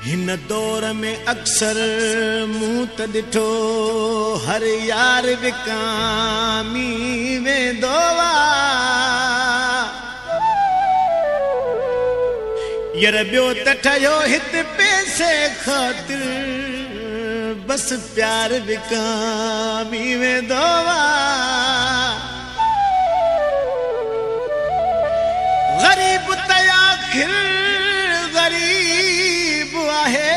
हिन दौर में अक्सर मूं त ॾिठो हर यार विकामी वेंदो यार ॿियो त ठहियो हिते पैसे ख़ातिर बस प्यार विकामी वेंदो ग़रीब त आख़िर ग़रीब आहे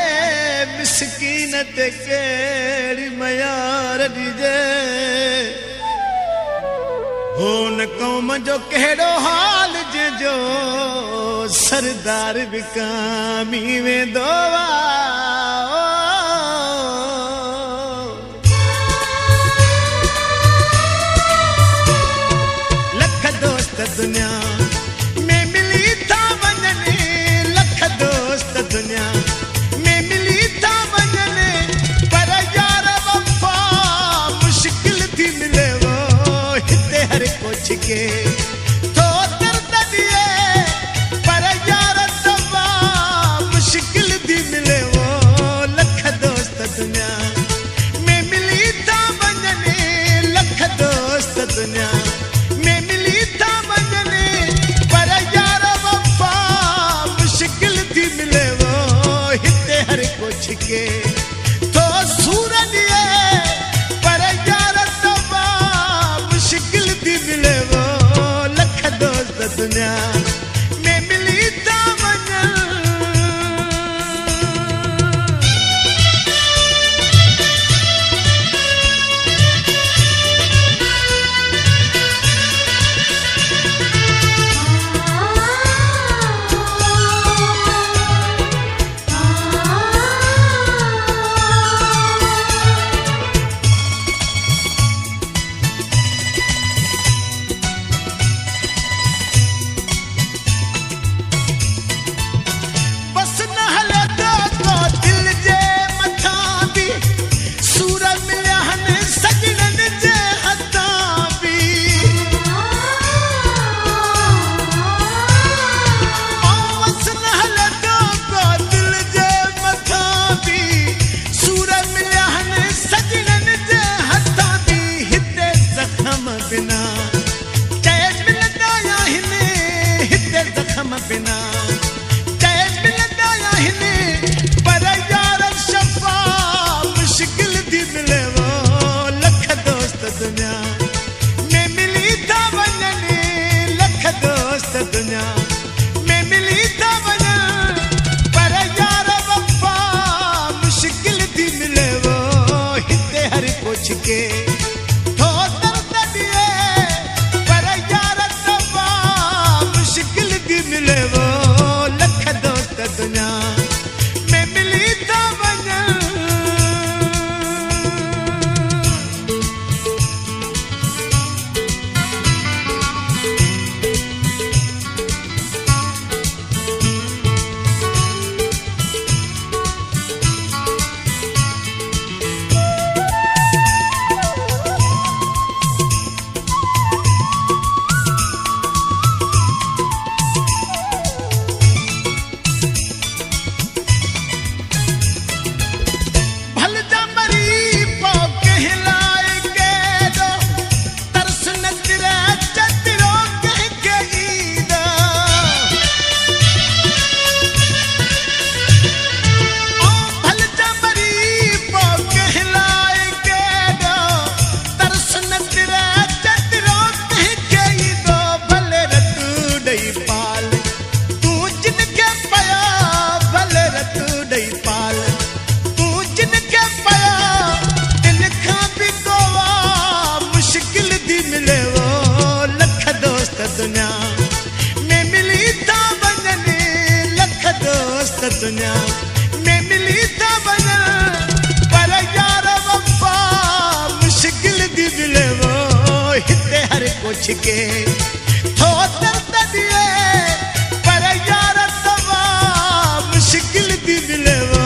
मिसकीन ते कहिड़ी मयार ॾिजे हो न क़ौम जो कहिड़ो हाल जो सरदार विकामी वेंदो लख दोस्त दुनिया में मिली था वञनि लख दोस्त दुनिया में मिली था वञनि पर यार वफ़ा मुश्किल थी मिले वो हिते हर कुछ के तो दर्द दिए पर यार दवा मुश्किल थी मिले वो लख दोस्त दुनिया में मिली था वञनि लख दोस्त दुनिया में मिली था वञनि पर यार वफ़ा मुश्किल थी मिले वो हिते हर कुछ के तो सूर दिए पर यार दवा मुश्किल थी मिले वो लख दोस्त दुनिया में मिली था वञनि बस न हले तो दिल जे मथां बि सूर मिलिया आहिनि सजणनि जे हथां बि बस न हले तो दिल जे मथां बि सूर मिलिया आहिनि सजणनि जे हथां बि हिते ज़ख़्म बिना चैन मिलंदा आहिनि हिते ज़ख़्म बिना पर यार शफ़ा मुश्किल थी मिले वो लख दोस्त दुनिया में मिली था वञनि लख दोस्त दुनिया में मिली था वञनि पर यार वफ़ा मुश्किल थी मिले वो हिते हर कुछ के तो दर्द दिए पर यार दवा मुश्किल थी मिले वो लख दोस्त दुनिया में मिली था वञनि भल जा मरी पो कहलाए के दो तरस न तिरे चतरो कह के ईदा भल जा मरी पो कहलाए के दो तरस न तिरे चतरो कह के ईदो भले रतू ॾेई पाल तू जिन के पया भले रतू ॾेई पाल तू जिन के पया इन खां बि गोवा मुश्किल थी मिले वो लख दोस्त दुनिया में मिली था वञनि लख दोस्त दुनिया में मिली था वञनि पर यार वफ़ा मुश्किल थी मिले वो हिते हर कुछ के थो दर्द दिए पर यार दवा मुश्किल थी मिले वो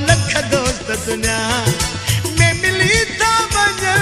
लख दोस्त दुनिया में मिली था वञनि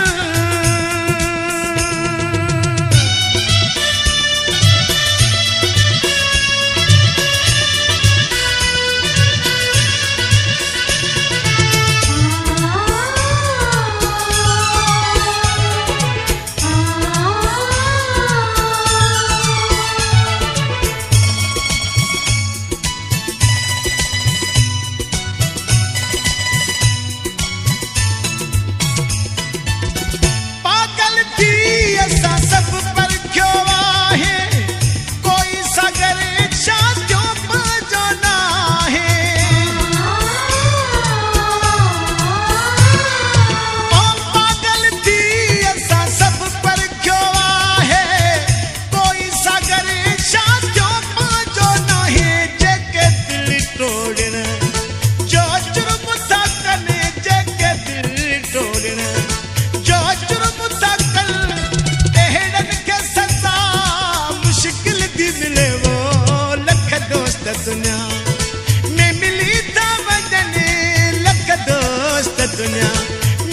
दुनिया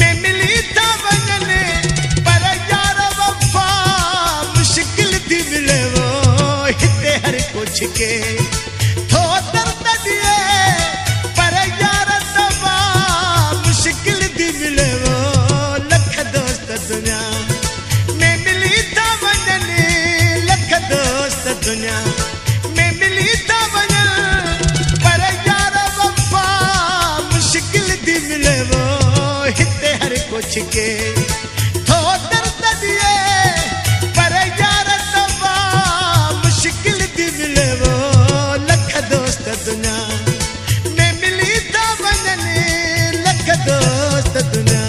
में मिली था वञनि पर यार वफ़ा मुश्किल थी मिले वो हिते हर कुछ के थो दर्द दिए पर यार दवा मुश्किल थी मिले वो लख दोस्त दुनिया में मिली था वञनि लख दोस्त दुनिया में मिली था वञनि पर यार वफ़ा मुश्किल थी मिले वो हिते हर कुछ के थो दर्द दिए पर यार दवा मुश्किल थी मिले वो लख दोस्त दुनिया में मिली था वञनि लख दोस्त दुनिया